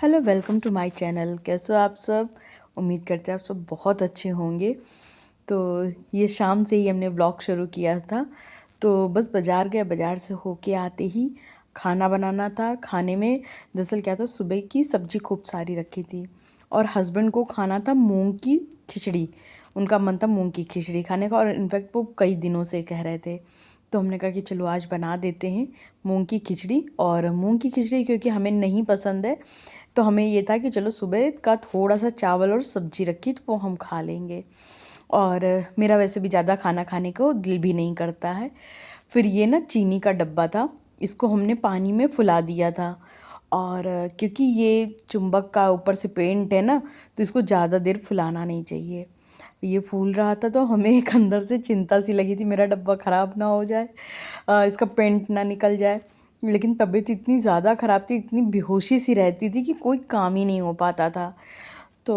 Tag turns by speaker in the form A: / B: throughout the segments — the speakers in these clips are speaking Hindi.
A: Hello, welcome to my channel. कैसे हो आप सब? उम्मीद करते हैं आप सब बहुत अच्छे होंगे। तो ये शाम से ही हमने व्लॉग शुरू किया था। तो बस बाज़ार गए, बाज़ार से होके आते ही खाना बनाना था। खाने में दरअसल क्या था, सुबह की सब्ज़ी खूब सारी रखी थी और हस्बैंड को खाना था मूंग की खिचड़ी। उनका मन था मूंग की खिचड़ी खाने का और इनफैक्ट वो कई दिनों से कह रहे थे। तो हमने कहा कि चलो आज बना देते हैं मूंग की खिचड़ी। और मूंग की खिचड़ी क्योंकि हमें नहीं पसंद है, तो हमें ये था कि चलो सुबह का थोड़ा सा चावल और सब्जी रखी तो वो हम खा लेंगे। और मेरा वैसे भी ज़्यादा खाना खाने को दिल भी नहीं करता है। फिर ये ना चीनी का डब्बा था, इसको हमने पानी में फुला दिया था। और क्योंकि ये चुंबक का ऊपर से पेंट है ना, तो इसको ज़्यादा देर फुलाना नहीं चाहिए। ये फूल रहा था तो हमें एक अंदर से चिंता सी लगी थी, मेरा डब्बा ख़राब ना हो जाए, इसका पेंट ना निकल जाए। लेकिन तबीयत इतनी ज़्यादा ख़राब थी, इतनी बेहोशी सी रहती थी कि कोई काम ही नहीं हो पाता था। तो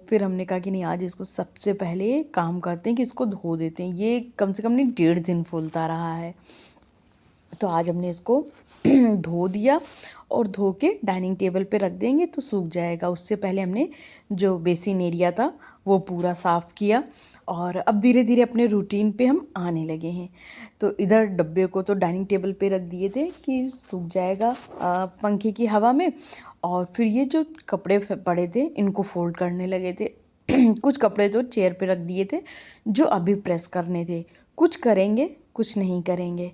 A: फिर हमने कहा कि नहीं, आज इसको सबसे पहले काम करते हैं कि इसको धो देते हैं। ये कम से कम नहीं 1.5 दिन फूलता रहा है। तो आज हमने इसको धो दिया और धो के डाइनिंग टेबल पे रख देंगे तो सूख जाएगा। उससे पहले हमने जो बेसिन एरिया था वो पूरा साफ़ किया। और अब धीरे धीरे अपने रूटीन पे हम आने लगे हैं। तो इधर डब्बे को तो डाइनिंग टेबल पे रख दिए थे कि सूख जाएगा पंखे की हवा में। और फिर ये जो कपड़े पड़े थे इनको फोल्ड करने लगे थे। कुछ कपड़े तो चेयर पे रख दिए थे जो अभी प्रेस करने थे। कुछ करेंगे, कुछ नहीं करेंगे।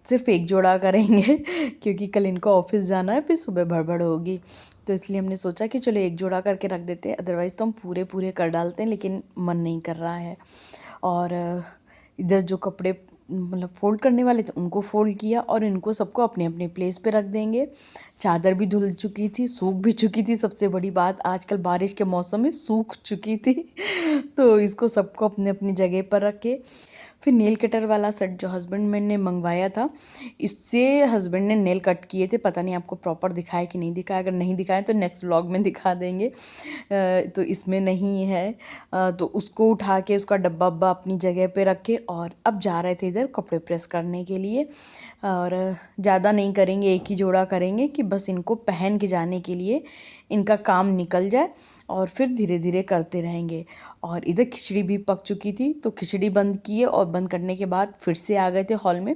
A: सिर्फ एक जोड़ा करेंगे क्योंकि कल इनको ऑफिस जाना है, फिर सुबह भड़बड़ होगी। तो इसलिए हमने सोचा कि चलो एक जोड़ा करके रख देते हैं, अदरवाइज़ तो हम पूरे पूरे कर डालते हैं, लेकिन मन नहीं कर रहा है। और इधर जो कपड़े मतलब फ़ोल्ड करने वाले थे उनको फ़ोल्ड किया और इनको सबको अपने अपने प्लेस पे रख देंगे। चादर भी धुल चुकी थी, सूख भी चुकी थी। सबसे बड़ी बात, आजकल बारिश के मौसम में सूख चुकी थी तो इसको सबको अपने अपनी जगह पर रख के फिर नेल कटर वाला सेट जो हस्बैंड मैंने मंगवाया था, इससे हस्बैंड ने नेल कट किए थे। पता नहीं आपको प्रॉपर दिखाया कि नहीं दिखाया, अगर नहीं दिखाया तो नेक्स्ट व्लॉग में दिखा देंगे। तो इसमें नहीं है। तो उसको उठा के उसका डब्बा वब्बा अपनी जगह पे रखे और अब जा रहे थे इधर कपड़े प्रेस करने के लिए। और ज़्यादा नहीं करेंगे, एक ही जोड़ा करेंगे कि बस इनको पहन के जाने के लिए इनका काम निकल जाए और फिर धीरे धीरे करते रहेंगे। और इधर खिचड़ी भी पक चुकी थी तो खिचड़ी बंद किए और बंद करने के बाद फिर से आ गए थे हॉल में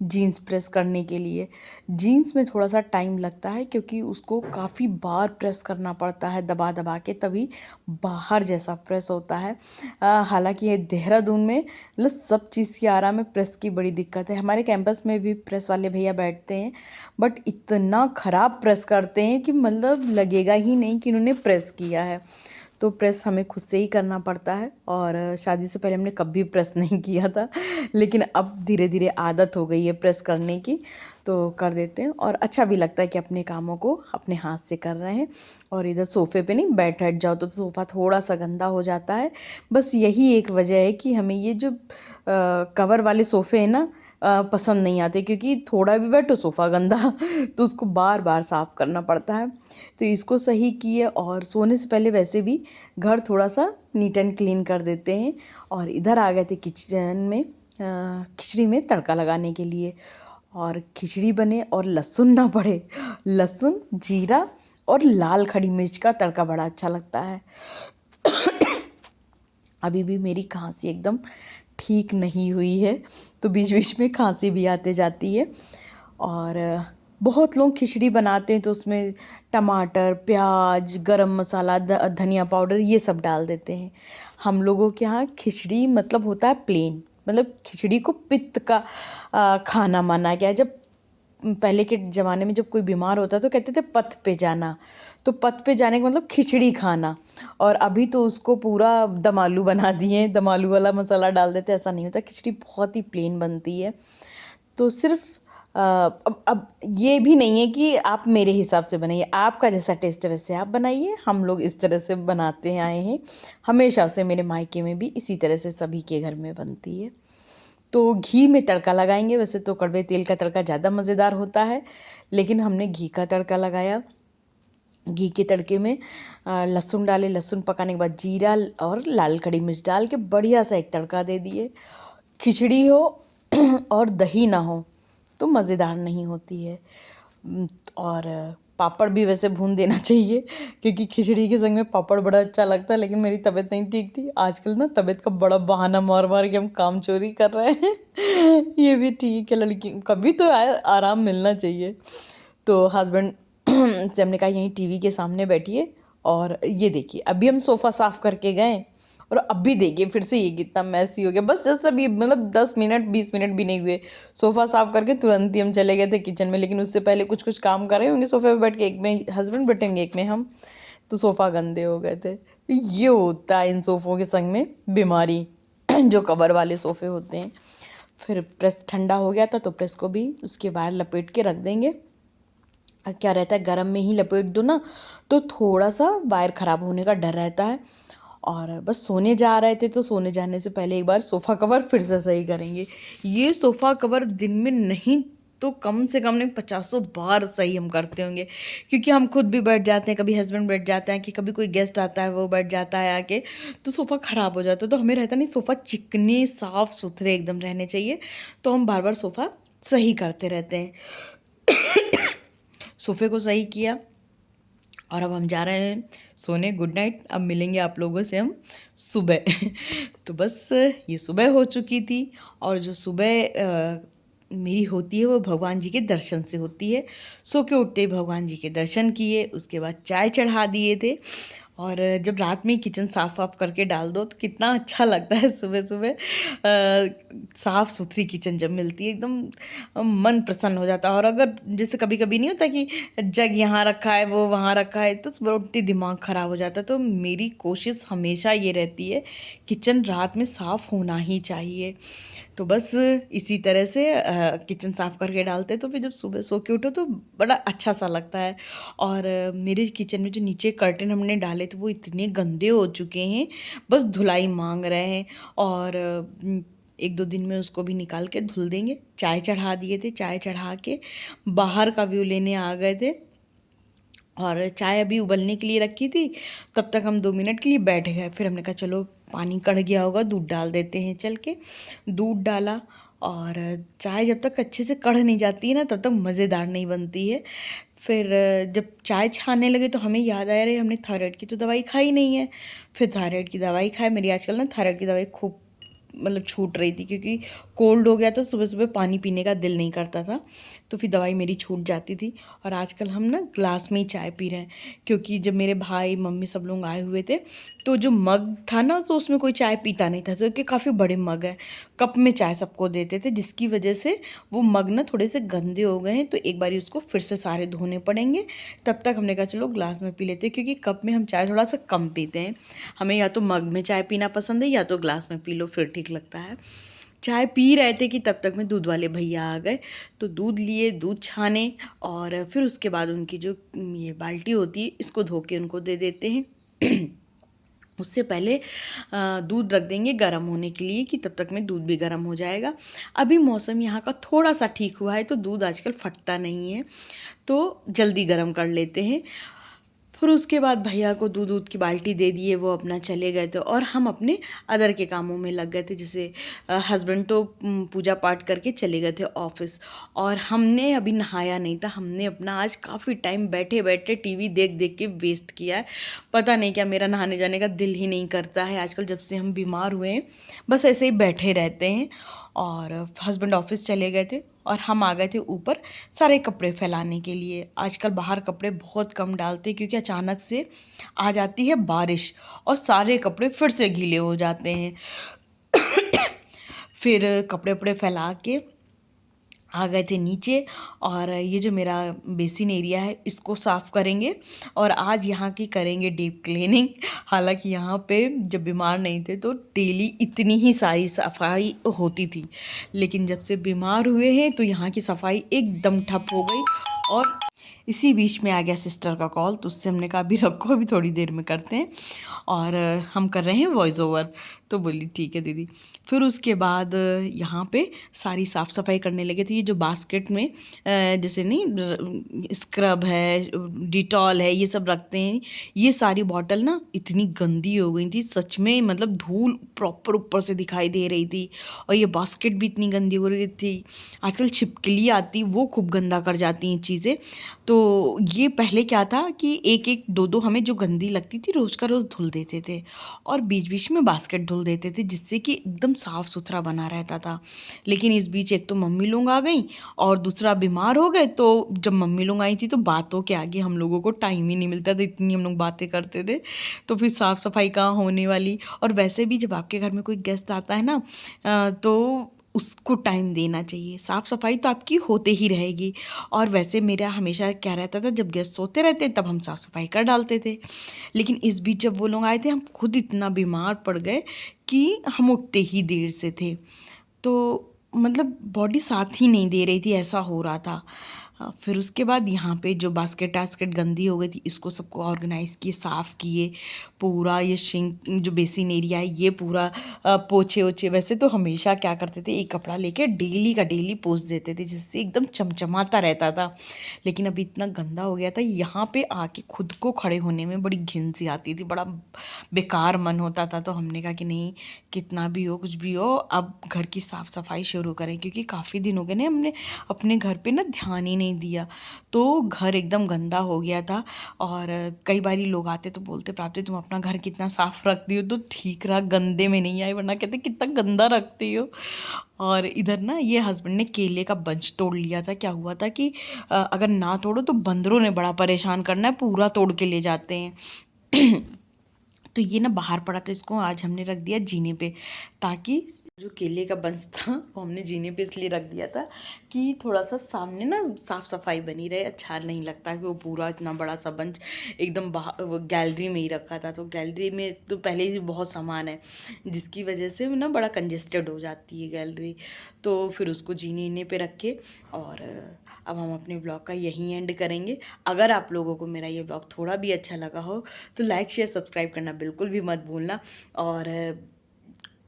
A: जीन्स प्रेस करने के लिए। जीन्स में थोड़ा सा टाइम लगता है क्योंकि उसको काफ़ी बार प्रेस करना पड़ता है, दबा दबा के, तभी बाहर जैसा प्रेस होता है। हालांकि ये देहरादून में मतलब सब चीज़ की आराम में प्रेस की बड़ी दिक्कत है। हमारे कैंपस में भी प्रेस वाले भैया बैठते हैं, बट इतना ख़राब प्रेस करते हैं कि मतलब लगेगा ही नहीं कि इन्होंने प्रेस किया है। तो प्रेस हमें खुद से ही करना पड़ता है और शादी से पहले हमने कभी प्रेस नहीं किया था, लेकिन अब धीरे धीरे आदत हो गई है प्रेस करने की, तो कर देते हैं और अच्छा भी लगता है कि अपने कामों को अपने हाथ से कर रहे हैं। और इधर सोफ़े पे नहीं बैठ जाओ तो सोफ़ा थोड़ा सा गंदा हो जाता है। बस यही एक वजह है कि हमें ये जो कवर वाले सोफ़े हैं ना पसंद नहीं आते, क्योंकि थोड़ा भी बैठो सोफ़ा गंदा तो उसको बार बार साफ़ करना पड़ता है। तो इसको सही किए और सोने से पहले वैसे भी घर थोड़ा सा नीट एंड क्लीन कर देते हैं। और इधर आ गए थे किचन में खिचड़ी में तड़का लगाने के लिए। और खिचड़ी बने और लहसुन ना पड़े, लहसुन, जीरा और लाल खड़ी मिर्च का तड़का बड़ा अच्छा लगता है। अभी भी मेरी खांसी एकदम ठीक नहीं हुई है, तो बीच बीच में खांसी भी आते जाती है। और बहुत लोग खिचड़ी बनाते हैं तो उसमें टमाटर, प्याज, गरम मसाला, धनिया पाउडर ये सब डाल देते हैं। हम लोगों के यहाँ खिचड़ी मतलब होता है प्लेन, मतलब खिचड़ी को पित्त का खाना माना गया है। जब पहले के ज़माने में जब कोई बीमार होता तो कहते थे पथ पे जाना, तो पथ पे जाने का मतलब खिचड़ी खाना। और अभी तो उसको पूरा दम आलू बना दिए, दम आलू वाला मसाला डाल देते। ऐसा नहीं होता, खिचड़ी बहुत ही प्लेन बनती है। तो सिर्फ अब ये भी नहीं है कि आप मेरे हिसाब से बनाइए, आपका जैसा टेस्ट है वैसे आप बनाइए। हम लोग इस तरह से बनाते आए हैं हमेशा से, मेरे मायके में भी इसी तरह से सभी के घर में बनती है। तो घी में तड़का लगाएंगे। वैसे तो कड़वे तेल का तड़का ज़्यादा मज़ेदार होता है, लेकिन हमने घी का तड़का लगाया। घी के तड़के में लहसुन डाले, लहसुन पकाने के बाद जीरा और लाल खड़ी मिर्च डाल के बढ़िया सा एक तड़का दे दिए। खिचड़ी हो और दही ना हो तो मज़ेदार नहीं होती है। और पापड़ भी वैसे भून देना चाहिए क्योंकि खिचड़ी के संग में पापड़ बड़ा अच्छा लगता है, लेकिन मेरी तबीयत नहीं ठीक थी। आजकल ना तबीयत का बड़ा बहाना मार मार के हम काम चोरी कर रहे हैं। ये भी ठीक है, लड़की कभी तो यार आराम मिलना चाहिए। तो हस्बैंड से हमने कहा यहीं टीवी के सामने बैठिए और ये देखिए अभी हम सोफ़ा साफ़ करके गए और अभी देखिए फिर से ये कितना मैसी हो गया। बस जस्ट अभी मतलब 10 मिनट 20 मिनट भी नहीं हुए, सोफ़ा साफ़ करके तुरंत ही हम चले गए थे किचन में। लेकिन उससे पहले कुछ कुछ काम कर रहे होंगे सोफ़े पे बैठ के, एक में हस्बैंड बैठेंगे एक में हम, तो सोफ़ा गंदे हो गए थे। तो ये होता है इन सोफ़ों के संग में बीमारी, जो कवर वाले सोफ़े होते हैं। फिर प्रेस ठंडा हो गया था तो प्रेस को भी उसके बाहर लपेट के रख देंगे। क्या रहता है गरम में ही लपेट दो ना तो थोड़ा सा वायर ख़राब होने का डर रहता है। और बस सोने जा रहे थे तो सोने जाने से पहले एक बार सोफ़ा कवर फिर से सही करेंगे। ये सोफ़ा कवर दिन में नहीं तो कम से कम नहीं 50 बार सही हम करते होंगे, क्योंकि हम खुद भी बैठ जाते हैं, कभी हस्बैंड बैठ जाते हैं कि कभी कोई गेस्ट आता है वो बैठ जाता है आके, तो सोफ़ा ख़राब हो जाता है। तो हमें रहता नहीं सोफ़ा चिकने साफ़ सुथरे एकदम रहने चाहिए, तो हम बार बार सोफ़ा सही करते रहते हैं। सोफ़े को सही किया और अब हम जा रहे हैं सोने। Good night. अब मिलेंगे आप लोगों से हम सुबह। तो बस ये सुबह हो चुकी थी और जो सुबह मेरी होती है वो भगवान जी के दर्शन से होती है। सो के उठते ही भगवान जी के दर्शन किए, उसके बाद चाय चढ़ा दिए थे। और जब रात में किचन साफ़ वाफ करके डाल दो तो कितना अच्छा लगता है सुबह सुबह। साफ़ सुथरी किचन जब मिलती है एकदम मन प्रसन्न हो जाता है। और अगर जैसे कभी कभी नहीं होता कि जग यहाँ रखा है वो वहाँ रखा है तो सुबह उठते दिमाग ख़राब हो जाता है। तो मेरी कोशिश हमेशा ये रहती है किचन रात में साफ़ होना ही चाहिए। तो बस इसी तरह से किचन साफ़ करके डालते तो फिर जब सुबह सो के उठो तो बड़ा अच्छा सा लगता है। और मेरे किचन में जो नीचे कर्टन हमने डाले थे वो इतने गंदे हो चुके हैं, बस धुलाई मांग रहे हैं। और 1-2 दिन में उसको भी निकाल के धुल देंगे। चाय चढ़ा दिए थे, चाय चढ़ा के बाहर का व्यू लेने आ गए थे और चाय अभी उबलने के लिए रखी थी। तब तक हम 2 मिनट के लिए बैठ गए। फिर हमने कहा चलो पानी कढ़ गया होगा, दूध डाल देते हैं। चल के दूध डाला और चाय जब तक अच्छे से कढ़ नहीं जाती है ना तब तक मज़ेदार नहीं बनती है। फिर जब चाय छानने लगे तो हमें याद आया रहे हमने थायराइड की तो दवाई खाई नहीं है। फिर थायराइड की दवाई खाए। मेरी आजकल ना थायराइड की दवाई खूब मतलब छूट रही थी, क्योंकि कोल्ड हो गया तो सुबह सुबह पानी पीने का दिल नहीं करता था, तो फिर दवाई मेरी छूट जाती थी। और आजकल हम ना ग्लास में ही चाय पी रहे हैं, क्योंकि जब मेरे भाई मम्मी सब लोग आए हुए थे तो जो मग था ना तो उसमें कोई चाय पीता नहीं था, तो कि काफ़ी बड़े मग हैं, कप में चाय सबको देते थे, जिसकी वजह से वो मग ना थोड़े से गंदे हो गए हैं। तो एक बारी उसको फिर से सारे धोने पड़ेंगे। तब तक हमने कहा चलो ग्लास में पी लेते हैं, क्योंकि कप में हम चाय थोड़ा सा कम पीते हैं। हमें या तो मग में चाय पीना पसंद है या तो ग्लास में पी लो फिर ठीक लगता है। चाय पी रहे थे कि तब तक में दूध वाले भैया आ गए। तो दूध लिए, दूध छाने और फिर उसके बाद उनकी जो ये बाल्टी होती है इसको धो के उनको दे देते हैं। उससे पहले दूध रख देंगे गर्म होने के लिए कि तब तक में दूध भी गर्म हो जाएगा। अभी मौसम यहाँ का थोड़ा सा ठीक हुआ है तो दूध आजकल फटता नहीं है, तो जल्दी गर्म कर लेते हैं। फिर उसके बाद भैया को दूध की बाल्टी दे दिए, वो अपना चले गए थे और हम अपने अदर के कामों में लग गए थे। जैसे हस्बैंड तो पूजा पाठ करके चले गए थे ऑफिस और हमने अभी नहाया नहीं था। हमने अपना आज काफ़ी टाइम बैठे बैठे टीवी देख देख के वेस्ट किया है। पता नहीं क्या मेरा नहाने जाने का दिल ही नहीं करता है आजकल, जब से हम बीमार हुए हैं बस ऐसे ही बैठे रहते हैं। और हस्बैंड ऑफिस चले गए थे और हम आ गए थे ऊपर सारे कपड़े फैलाने के लिए। आजकल बाहर कपड़े बहुत कम डालते हैं, क्योंकि अचानक से आ जाती है बारिश और सारे कपड़े फिर से गीले हो जाते हैं। फिर कपड़े वपड़े फैला के आ गए थे नीचे और ये जो मेरा बेसिन एरिया है इसको साफ़ करेंगे और आज यहाँ की करेंगे डीप क्लीनिंग। हालांकि यहाँ पे जब बीमार नहीं थे तो डेली इतनी ही सारी सफाई होती थी, लेकिन जब से बीमार हुए हैं तो यहाँ की सफाई एकदम ठप हो गई। और इसी बीच में आ गया सिस्टर का कॉल, तो उससे हमने कहा अभी रखो, अभी थोड़ी देर में करते हैं। और हम कर रहे हैं वॉइस ओवर, तो बोली ठीक है दीदी। फिर उसके बाद यहाँ पे सारी साफ़ सफाई करने लगे थे। ये जो बास्केट में जैसे नहीं स्क्रब है, डिटॉल है, ये सब रखते हैं, ये सारी बॉटल ना इतनी गंदी हो गई थी सच में, मतलब धूल प्रॉपर ऊपर से दिखाई दे रही थी। और ये बास्केट भी इतनी गंदी हो रही थी। आजकल छिपकली आती वो खूब गंदा कर जाती हैं चीज़ें। तो तो ये पहले क्या था कि एक एक दो दो हमें जो गंदी लगती थी रोज़ का रोज़ धुल देते थे, और बीच बीच में बास्केट धुल देते थे, जिससे कि एकदम साफ़ सुथरा बना रहता था। लेकिन इस बीच एक तो मम्मी लोग आ गई और दूसरा बीमार हो गए, तो जब मम्मी लोग आई थी तो बातों के आगे हम लोगों को टाइम ही नहीं मिलता था, इतनी हम लोग बातें करते थे। तो फिर साफ़ सफाई कहाँ होने वाली। और वैसे भी जब आपके घर में कोई गेस्ट आता है ना, तो उसको टाइम देना चाहिए। साफ़ सफाई तो आपकी होते ही रहेगी। और वैसे मेरा हमेशा क्या रहता था, जब गेस्ट सोते रहते तब हम साफ़ सफाई कर डालते थे। लेकिन इस बीच जब वो लोग आए थे, हम खुद इतना बीमार पड़ गए कि हम उठते ही देर से थे। तो मतलब बॉडी साथ ही नहीं दे रही थी, ऐसा हो रहा था। फिर उसके बाद यहाँ पे जो बास्केट वास्केट गंदी हो गई थी, इसको सबको ऑर्गेनाइज़ किए, साफ़ किए। पूरा ये सिंक जो बेसिन एरिया है ये पूरा पोछे ओछे। वैसे तो हमेशा क्या करते थे, एक कपड़ा लेके डेली का डेली पोंछ देते थे, जिससे एकदम चमचमाता रहता था। लेकिन अभी इतना गंदा हो गया था, यहाँ पे आके खुद को खड़े होने में बड़ी घिन सी आती थी, बड़ा बेकार मन होता था। तो हमने कहा कि नहीं, कितना भी हो कुछ भी हो, अब घर की साफ़ सफाई शुरू करें, क्योंकि काफ़ी दिन हो गए ना हमने अपने घर पे ना ध्यान ही नहीं दिया। तो घर एकदम गंदा हो गया था। और कई बारी लोग आते तो बोलते, प्राप्ति तुम अपना घर कितना साफ़ रखती हो। तो ठीक रहा, गंदे में नहीं आए, वरना कहते कितना गंदा रखती हो। और इधर ना ये हस्बैंड ने केले का बंच तोड़ लिया था। क्या हुआ था कि अगर ना तोड़ो तो बंदरों ने बड़ा परेशान करना है, पूरा तोड़ के ले जाते हैं। तो ये ना बाहर पड़ा था, इसको आज हमने रख दिया जीने पे, ताकि जो केले का बंच था वो हमने जीने पे इसलिए रख दिया था कि थोड़ा सा सामने ना साफ़ सफाई बनी रहे। अच्छा नहीं लगता कि वो पूरा इतना बड़ा सा बंच एकदम बाहर वो गैलरी में ही रखा था। तो गैलरी में तो पहले ही बहुत सामान है, जिसकी वजह से ना बड़ा कंजेस्टेड हो जाती है गैलरी। तो फिर उसको जीने इने पे रखे। और अब हम अपने ब्लॉग का यहीं एंड करेंगे। अगर आप लोगों को मेरा ये ब्लॉग थोड़ा भी अच्छा लगा हो तो लाइक शेयर सब्सक्राइब करना बिल्कुल भी मत भूलना। और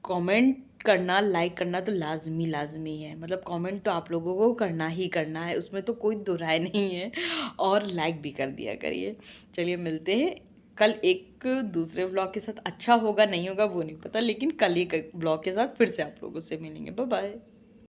A: कमेंट करना, लाइक करना तो लाजमी लाजमी है। मतलब कमेंट तो आप लोगों को करना ही करना है, उसमें तो कोई दो राय नहीं है। और लाइक भी कर दिया करिए। चलिए मिलते हैं कल एक दूसरे ब्लॉग के साथ। अच्छा होगा नहीं होगा वो नहीं पता, लेकिन कल एक ब्लॉग के साथ फिर से आप लोगों से मिलेंगे। Bye bye.